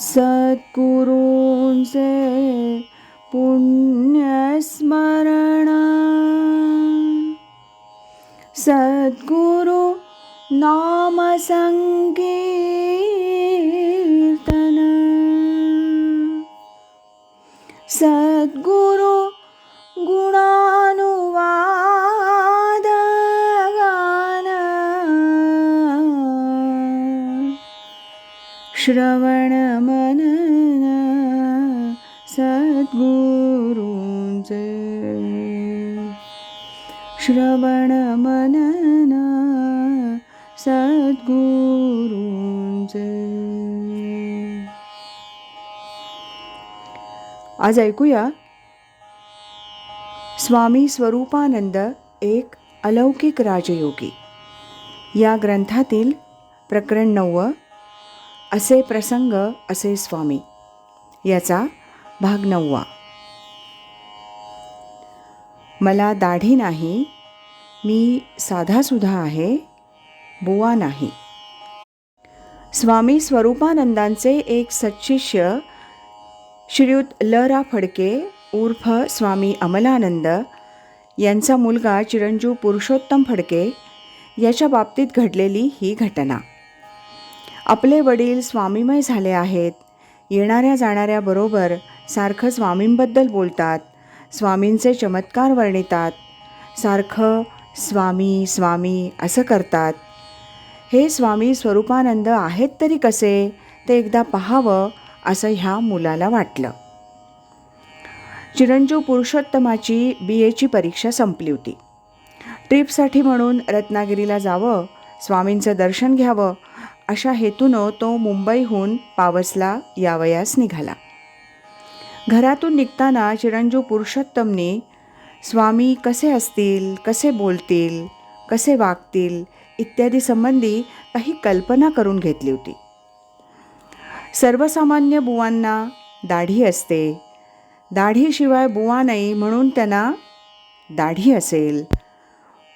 सद्गुरूंचे पुण्यस्मरण, सद्गुरु नाम संकीर्तन, सद्गुरु गुणानुवाद गान, श्रवण मनन सद्गुरूंचे, श्रवण मनन सद्गुरूंचे. आज ऐकूया स्वामी स्वरूपानंद एक अलौकिक राजयोगी या ग्रंथातील प्रकरण 9 असे प्रसंग असे स्वामी याचा भाग 9. मला दाढी नाही, मी साधासुधा आहे, बुवा नाही. स्वामी स्वरूपानंदांचे एक सत्शिष्य श्रीयुत ल.रा. फडके उर्फ स्वामी अमलानंद यांचा मुलगा चिरंजीव पुरुषोत्तम फडके याच्या बाबतीत घडलेली ही घटना. आपले वडील स्वामीमय झाले आहेत. येणाऱ्या जाणाऱ्या बरोबर सारखं स्वामींबद्दल बोलतात, स्वामींचे चमत्कार वर्णितात, सारखं स्वामी स्वामी असं करतात. हे स्वामी स्वरूपानंद आहेत तरी कसे ते एकदा पाहावं असं ह्या मुलाला वाटलं. चिरंजीव पुरुषोत्तमाची BAची परीक्षा संपली होती. ट्रिपसाठी म्हणून रत्नागिरीला जावं, स्वामींचं दर्शन घ्यावं अशा हेतूनं तो मुंबईहून पावसला यावयास निघाला. घरातून निघताना चिरंजीव पुरुषोत्तमनी स्वामी कसे असतील, कसे बोलतील, कसे वागतील इत्यादी संबंधी काही कल्पना करून घेतली होती. सर्वसामान्य बुवांना दाढी असते, दाढीशिवाय बुवा नाही म्हणून त्यांना दाढी असेल.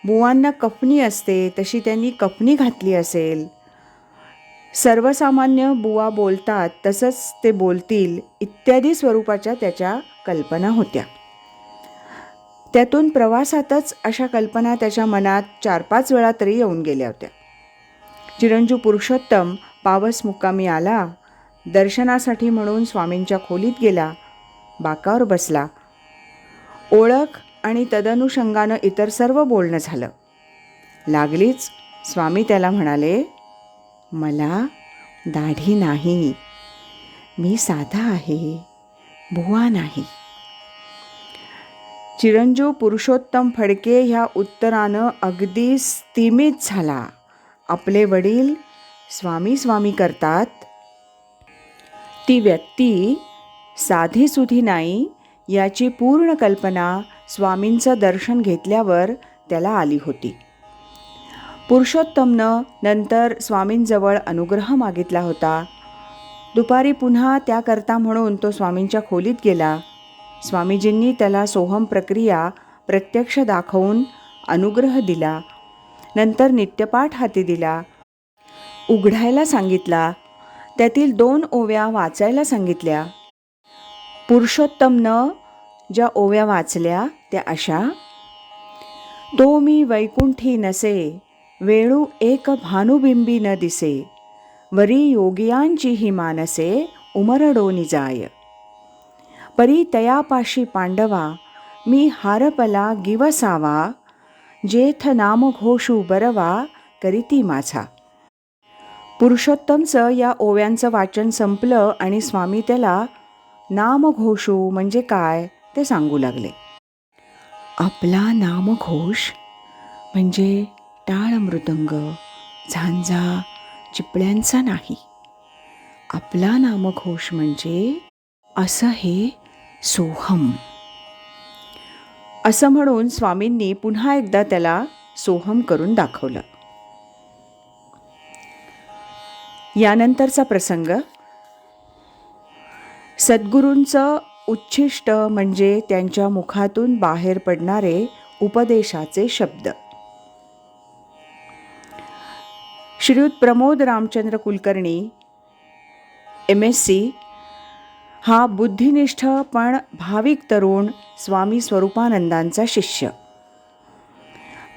बुवांना कफनी असते तशी त्यांनी कफनी घातली असेल. सर्वसामान्य बुवा बोलतात तसंच ते बोलतील इत्यादी स्वरूपाच्या त्याच्या कल्पना होत्या. त्यातून प्रवासातच अशा कल्पना त्याच्या मनात 4-5 वेळा तरी येऊन गेल्या होत्या. चिरंजीव पुरुषोत्तम पावस मुक्कामी आला. दर्शनासाठी म्हणून स्वामींच्या खोलीत गेला, बाकावर बसला. ओळख आणि तदनुषंगानं इतर सर्व बोलणं झालं. लागलीच स्वामी त्याला म्हणाले, मला दाढी नाही, मी साधा आहे, बुवा नाही. चिरंजीव पुरुषोत्तम फडके ह्या उत्तरानं अगदी स्तिमित झाला. आपले वडील स्वामी स्वामी करतात, ती व्यक्ती साधीसुधी नाही याची पूर्ण कल्पना स्वामींचं दर्शन घेतल्यावर त्याला आली होती. पुरुषोत्तमनं नंतर स्वामींजवळ अनुग्रह मागितला होता. दुपारी पुन्हा त्याकरता म्हणून तो स्वामींच्या खोलीत गेला. स्वामीजींनी त्याला सोहम प्रक्रिया प्रत्यक्ष दाखवून अनुग्रह दिला. नंतर नित्यपाठ हाती दिला, उघडायला सांगितला, त्यातील 2 ओव्या वाचायला सांगितल्या. पुरुषोत्तमनं ज्या ओव्या वाचल्या त्या अशा: तो मी वैकुंठी नसे, वेळू एक भानुबिंबी न दिसे, वरी योगियांची ही मानसे, उमरडोनी जाय. परी तयापाशी पांडवा, मी हारपला गिवसावा, जेथ नामघोषू बरवा, करीती माझा. पुरुषोत्तमचं या ओव्यांचं वाचन संपलं आणि स्वामी त्याला नामघोषू म्हणजे काय ते सांगू लागले. आपला नामघोष म्हणजे टाळ मृदंग, झांजा, चिपळ्यांचा नाही. आपला नामघोष म्हणजे असं हे सोहम. असं म्हणून स्वामींनी पुन्हा एकदा त्याला सोहम करून दाखवलं. यानंतरचा प्रसंग. सद्गुरूंचं उच्छिष्ट म्हणजे त्यांच्या मुखातून बाहेर पडणारे उपदेशाचे शब्द. श्रीयुत प्रमोद रामचंद्र कुलकर्णी MSc हा बुद्धिनिष्ठ पण भाविक तरुण स्वामी स्वरूपानंदांचा शिष्य.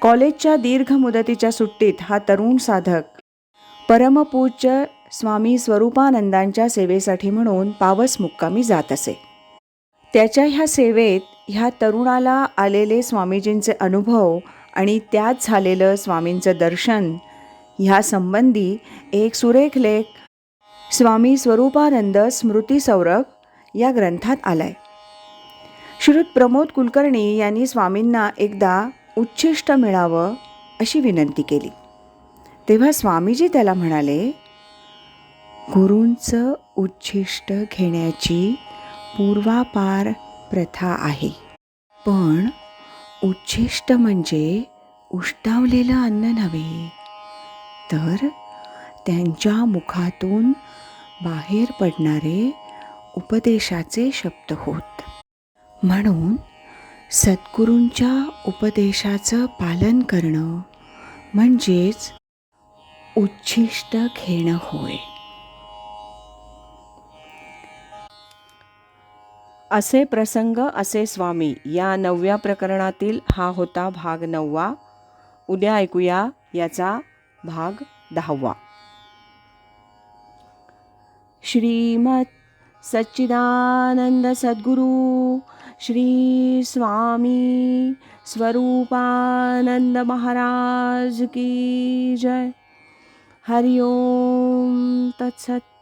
कॉलेजच्या दीर्घ मुदतीच्या सुट्टीत हा तरुण साधक परमपूज्य स्वामी स्वरूपानंदांच्या सेवेसाठी म्हणून पावस मुक्कामी जात असे. त्याच्या ह्या सेवेत ह्या तरुणाला आलेले स्वामीजींचे अनुभव आणि त्यात झालेलं स्वामींचं दर्शन ह्या संबंधी एक सुरेख लेख स्वामी स्वरूपानंद स्मृती सौरभ या ग्रंथात आलाय. श्रीयुत प्रमोद कुलकर्णी यांनी स्वामींना एकदा उच्छिष्ट मिळावं अशी विनंती केली. तेव्हा स्वामीजी त्याला म्हणाले, गुरूंचं उच्छिष्ट घेण्याची पूर्वापार प्रथा आहे, पण उच्छिष्ट म्हणजे उष्टावलेलं अन्न नव्हे, तर त्यांच्या मुखातून बाहेर पडणारे उपदेशाचे शब्द होत. म्हणून सद्गुरूंच्या उपदेशाचं पालन करणं म्हणजेच उच्छिष्ट घेणं होय. असे प्रसंग असे स्वामी या 9व्या प्रकरणातील हा होता भाग 9. उद्या ऐकूया याचा भाग 10. श्रीमत सच्चिदानंद सद्गुरु श्री स्वामी स्वरूपानंद महाराज की जय. हरि ओम तत्सत.